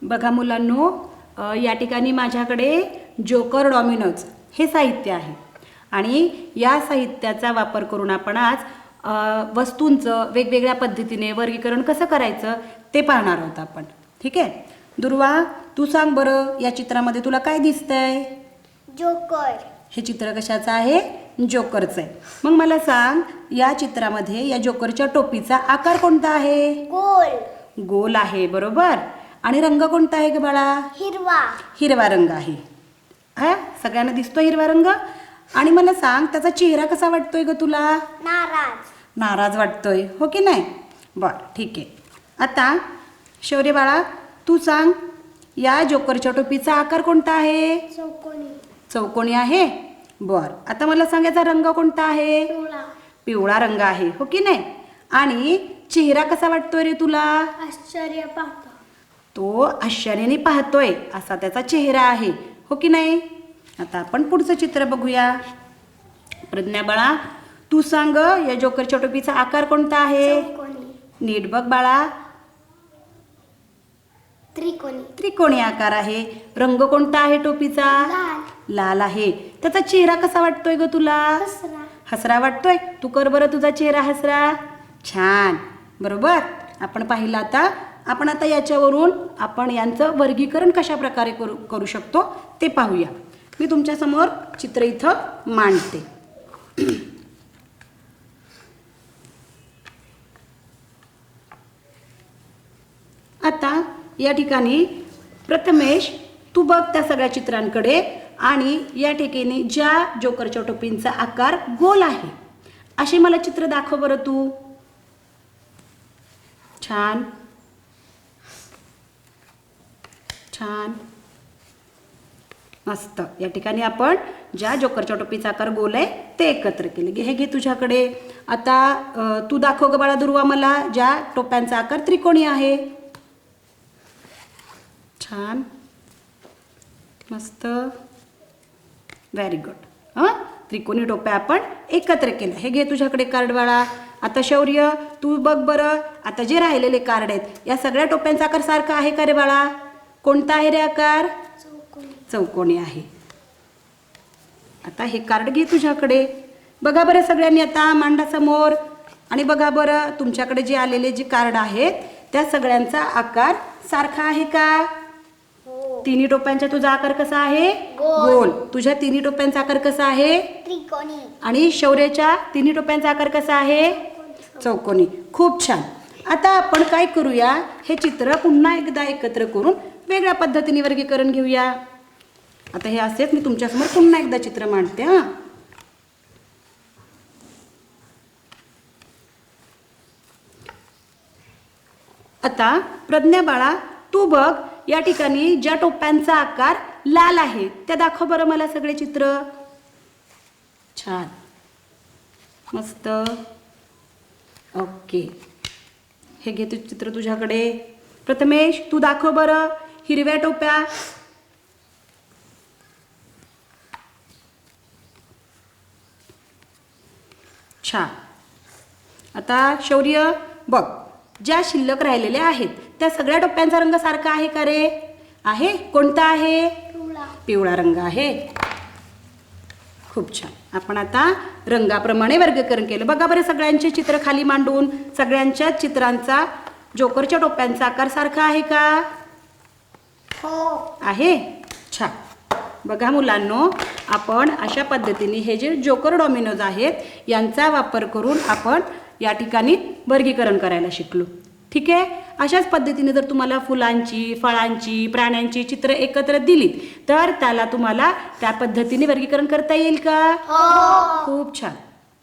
बघा मुलांनो, या ठिकाणी माझ्याकडे जोकर डॉमिनोज हे साहित्य आहे आणि या साहित्याचा वापर करून आपण आज वस्तूंचं वेगवेगळ्या पद्धतीने वर्गीकरण कसं करायचं ते पाहणार आहोत आपण. ठीक आहे दुर्वा, तू सांग बरं, या चित्रामध्ये तुला काय दिसतंय? जोकर. हे चित्र कशाचं आहे? जोकरचं आहे. मग मला सांग, या चित्रामध्ये या जोकरच्या टोपीचा आकार कोणता आहे? गोल. गोल आहे, बरोबर. आणि रंग कोणता आहे ग बाळा? हिरवा. हिरवा रंग आहे. हा, सगळ्यांना दिसतो हिरवा रंग. आणि मला सांग, त्याचा चेहरा कसा वाटतोय ग तुला? नाराज. नाराज वाटतोय, हो की नाही? बरं, ठीक आहे. आता शौर्य बाळा, तू सांग, या जोकरच्या टोपीचा आकार कोणता आहे? चौकोनी. चौकोनी आहे. बरं, आता मला सांग, याचा रंग कोणता आहे? पिवळा. पिवळा रंग आहे, हो की नाही? आणि चेहरा कसा वाटतोय रे तुला? आश्चर्य पाहतो. तो आश्चर्याने पाहतोय असा त्याचा चेहरा आहे, हो की नाही? आता आपण पुढचं चित्र बघूया. प्रज्ञा बाळा, तू सांग, या जोकरच्या टोपीचा आकार कोणता आहे? चौकोनी. नीट बघ बाळा. त्रिकोणी. त्रिकोणी आकार आहे. रंग कोणता आहे टोपीचा? लाल. लाल आहे. त्याचा चेहरा कसा वाटतोय ग तुला? हसरा. हसरा वाटतोय. तू कर बरं तुझा चेहरा हसरा. छान, बरोबर. आपण पाहिलं. आपण आता याच्यावरून आपण यांचं वर्गीकरण कशा प्रकारे करू शकतो ते पाहूया. मी तुमच्या समोर चित्र इथं मांडते. आता या ठिकाणी प्रथमेश, तू बघ त्या सगळ्या चित्रांकडे आणि या ठिकाणी ज्या जोकरच्या टोपींचा आकार गोल आहे असे मला चित्र दाखव बरं तू. छान छान, मस्त. या ठिकाणी आपण ज्या जोकरच्या टोपीचा आकार गोल आहे ते एकत्र केले. हे घे तुझ्याकडे. आता तू दाखव ग बाळा दुर्वा मला, ज्या टोप्यांचा आकार त्रिकोणी आहे. छान, मस्त, व्हेरी गुड. हां, त्रिकोणी टोप्या आपण एकत्र केल्या. हे घे तुझ्याकडे कार्ड बाळा. आता शौर्य, तू बघ बरं, आता जे राहिलेले कार्ड आहेत या सगळ्या टोप्यांचा आकार सारखा आहे का रे बाळा? कोणता आहे रे आकार? चौकोनी. चौकोनी आहे. आता हे कार्ड घे तुझ्याकडे. बघा बरं सगळ्यांनी आता मांडा समोर आणि बघा बरं तुमच्याकडे जे आलेले जे कार्ड आहेत त्या सगळ्यांचा आकार सारखा आहे का? तिन्ही टोप्यांचा तुझा आकार कसा आहे? गोल. तुझ्या तिन्ही टोप्यांचा आकार कसा आहे? त्रिकोणी. आणि शौर्याच्या तिन्ही टोप्यांचा आकार कसा आहे? चौकोनी. खूप छान. आता आपण काय करूया, हे चित्र पुन्हा एकदा एकत्र करून वेगळ्या पद्धतीने वर्गीकरण घेऊया. आता हे असेच मी तुमच्यासमोर पुन्हा एकदा चित्र मांडते. हां, आता प्रज्ञा बाळा, तू बघ, या ठिकाणी ज्या टोप्यांचा आकार लाल आहे त्या दाखव बरं मला सगळे चित्र. छान, मस्त, ओके. हे घे चित्र तुझ्याकडे. प्रथमेश, तू दाखव बरं हिरव्या टोप्या. छान. आता शौर्य बघ, ज्या शिल्लक राहिलेल्या आहेत त्या सगळ्या टोप्यांचा रंग सारखा आहे का रे? आहे. कोणता आहे? पिवळा. पिवळा रंग आहे. खूप छान. आपण आता रंगाप्रमाणे वर्गीकरण केलं. बघा बरं सगळ्यांचे चित्र खाली मांडून सगळ्यांच्या चित्रांचा जोकरच्या टोप्यांचा आकार सारखा आहे का? हो. आहे. छान. बघा मुलांनो, आपण अशा पद्धतीने हे जे जोकर डॉमिनोज आहेत यांचा वापर करून आपण या ठिकाणी वर्गीकरण करायला शिकलो. ठीक आहे. अशाच पद्धतीने जर तुम्हाला फुलांची, फळांची, प्राण्यांची चित्र एकत्र दिलीत तर त्याला तुम्हाला त्या पद्धतीने वर्गीकरण करता येईल का? हो. खूप छान.